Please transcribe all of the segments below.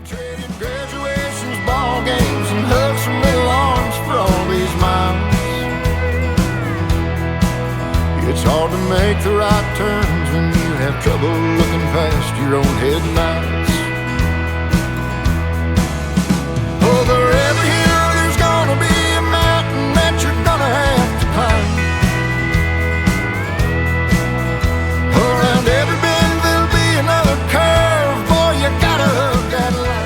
Traded graduations, ball games, and hugs from little arms for all these miles. It's hard to make the right turns when you have trouble looking past your own headlights. Over every hill there's gonna be a mountain that you're gonna have to climb. Around every bend there'll be another curve. Boy, you gotta hug that line.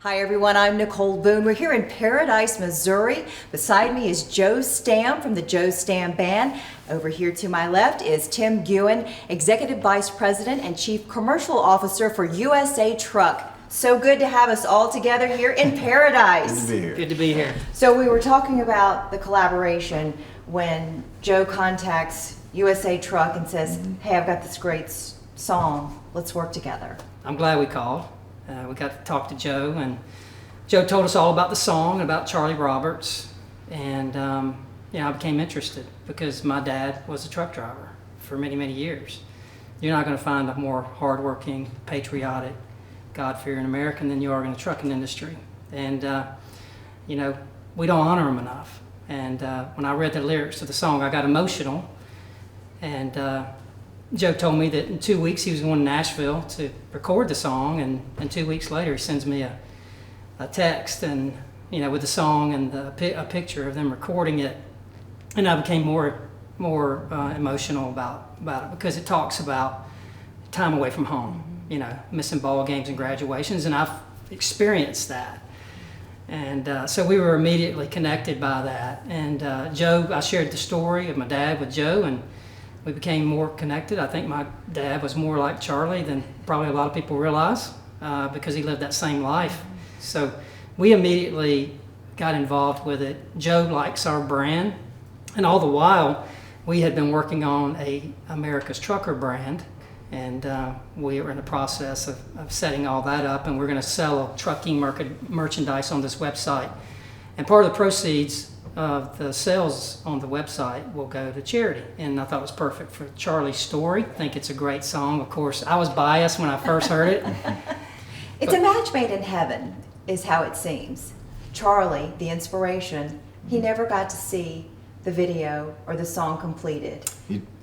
Hi everyone, I'm Nicole Boone. We're here in Paradise, Missouri. Beside me is Joe Stamm from the Joe Stamm Band. Over here to my left is Tim Guin, Executive Vice President and Chief Commercial Officer for USA Truck. So good to have us all together here in Paradise. Good to be here. Good to be here. So we were talking about the collaboration when Joe contacts USA Truck and says, hey, I've got this great song, let's work together. I'm glad we called. We got to talk to Joe, and Joe told us all about the song, about Charlie Roberts, and I became interested because my dad was a truck driver for many, many years. You're not going to find a more hardworking, patriotic, God-fearing American than you are in the trucking industry. And, we don't honor him enough. And when I read the lyrics to the song, I got emotional. And Joe told me that in 2 weeks he was going to Nashville to record the song, and 2 weeks later he sends me a text and with the song and a picture of them recording it, and I became more emotional about it because it talks about time away from home, missing ball games and graduations, and I've experienced that. And so we were immediately connected by that. And Joe, I shared the story of my dad with Joe, and we became more connected. I think my dad was more like Charlie than probably a lot of people realize because he lived that same life. So we immediately got involved with it. Joe likes our brand, and all the while we had been working on a America's Trucker brand, and we were in the process of setting all that up, and we're going to sell trucking merchandise on this website. And part of the proceeds of the sales on the website will go to charity, and I thought it was perfect for Charlie's story. I think it's a great song. Of course, I was biased when I first heard it. It's a match made in heaven, is how it seems. Charlie, the inspiration, he never got to see the video or the song completed,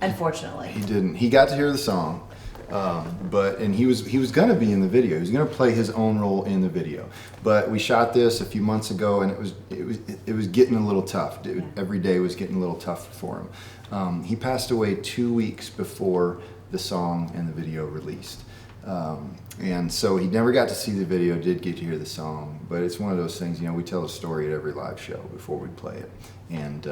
unfortunately. He didn't. He got to hear the song, but he was going to be in the video. He was going to play his own role in the video. But we shot this a few months ago, and it was getting a little tough. Every day was getting a little tough for him. He passed away 2 weeks before the song and the video released. And so he never got to see the video, did get to hear the song, but it's one of those things, we tell a story at every live show before we play it. And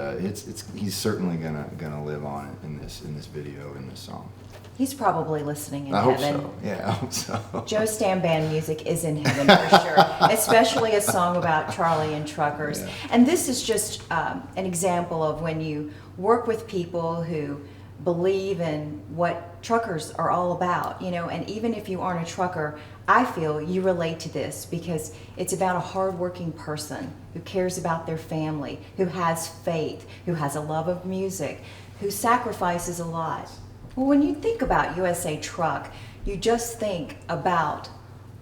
he's certainly gonna live on in this video, in this song. He's probably listening in I heaven. hope so. Yeah, I hope so. Joe Stamm Band music is in heaven for sure, especially a song about Charlie and truckers. Yeah. And this is just an example of when you work with people who believe in what truckers are all about, and even if you aren't a trucker, I feel you relate to this because it's about a hardworking person who cares about their family, who has faith, who has a love of music, who sacrifices a lot. Well, when you think about USA Truck, you just think about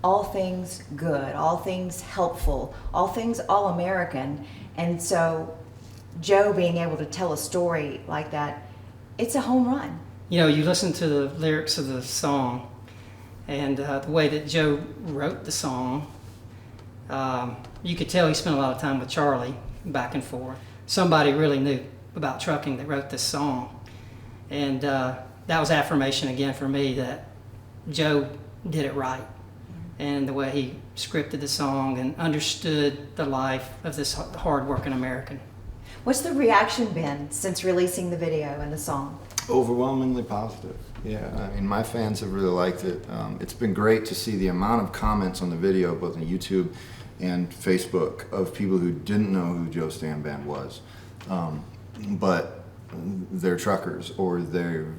all things good, all things helpful, all things all-American. And so Joe being able to tell a story like that, it's a home run. You listen to the lyrics of the song, and the way that Joe wrote the song, you could tell he spent a lot of time with Charlie, back and forth. Somebody really knew about trucking that wrote this song. And that was affirmation again for me that Joe did it right. And the way he scripted the song and understood the life of this hard-working American. What's the reaction been since releasing the video and the song? Overwhelmingly positive. Yeah, my fans have really liked it. It's been great to see the amount of comments on the video, both on YouTube and Facebook, of people who didn't know who Joe Stamm Band was, but they're truckers, or their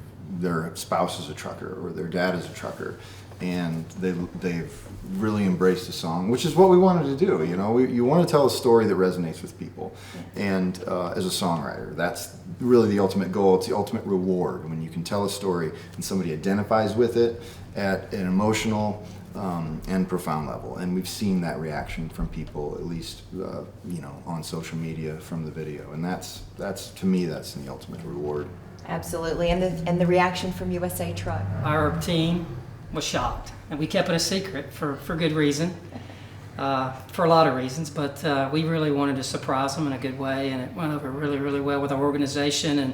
spouse is a trucker, or their dad is a trucker, and they've really embraced the song, which is what we wanted to do. You know, you want to tell a story that resonates with people, and as a songwriter, that's really the ultimate goal. It's the ultimate reward when you can tell a story and somebody identifies with it at an emotional and profound level. And we've seen that reaction from people, at least you know, on social media from the video, and that's to me, that's the ultimate reward. Absolutely, and the reaction from USA Truck. Our team was shocked, and we kept it a secret for good reason, for a lot of reasons, but we really wanted to surprise them in a good way, and it went over really, really well with our organization, and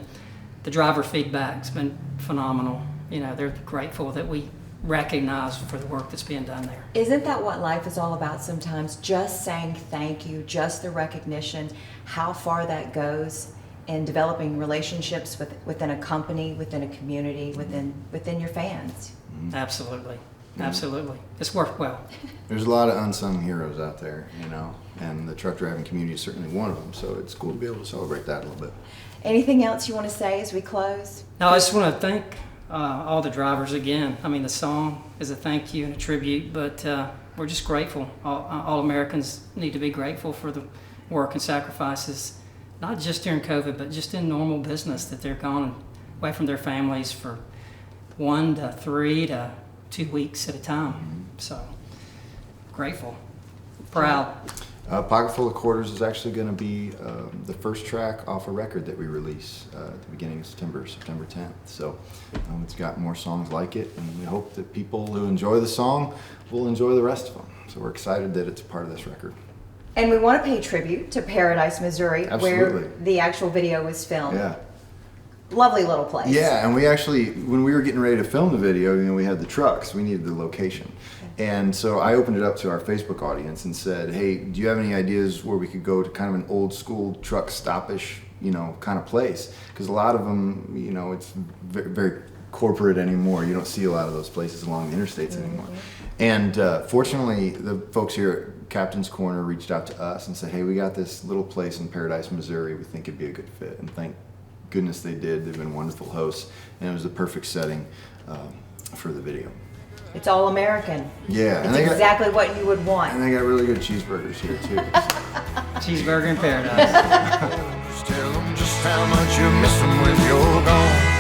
the driver feedback's been phenomenal. You know, they're grateful that we recognize for the work that's being done there. Isn't that what life is all about sometimes? Just saying thank you, just the recognition, how far that goes in developing relationships within a company, within a community, within your fans. Absolutely. Absolutely. It's worked well. There's a lot of unsung heroes out there, you know, and the truck driving community is certainly one of them, so it's cool to be able to celebrate that a little bit. Anything else you want to say as we close? No, I just want to thank all the drivers again. I mean, the song is a thank you and a tribute, but we're just grateful. All Americans need to be grateful for the work and sacrifices, not just during COVID, but just in normal business, that they're gone away from their families for 1 to 3 to 2 weeks at a time. So grateful, proud. Pocket Full of Quarters is actually going to be the first track off a record that we release at the beginning of September 10th. So it's got more songs like it, and we hope that people who enjoy the song will enjoy the rest of them. So we're excited that it's a part of this record. And we want to pay tribute to Paradise, Missouri, Absolutely. where the actual video was filmed. Yeah. Lovely little place. Yeah, and we actually, when we were getting ready to film the video, you know, we had the trucks, we needed the location. And so I opened it up to our Facebook audience and said, hey, do you have any ideas where we could go to kind of an old school truck stoppish, you know, kind of place? Because a lot of them, you know, it's very, very corporate anymore. You don't see a lot of those places along the interstates anymore. And fortunately, the folks here at Captain's Corner reached out to us and said, hey, we got this little place in Paradise, Missouri. We think it'd be a good fit. And thank goodness they did. They've been wonderful hosts, and it was the perfect setting for the video. It's all American. Yeah. It's exactly what you would want. And they got really good cheeseburgers here, too. Cheeseburger in Paradise. Just tell them just how much you miss them when you're gone.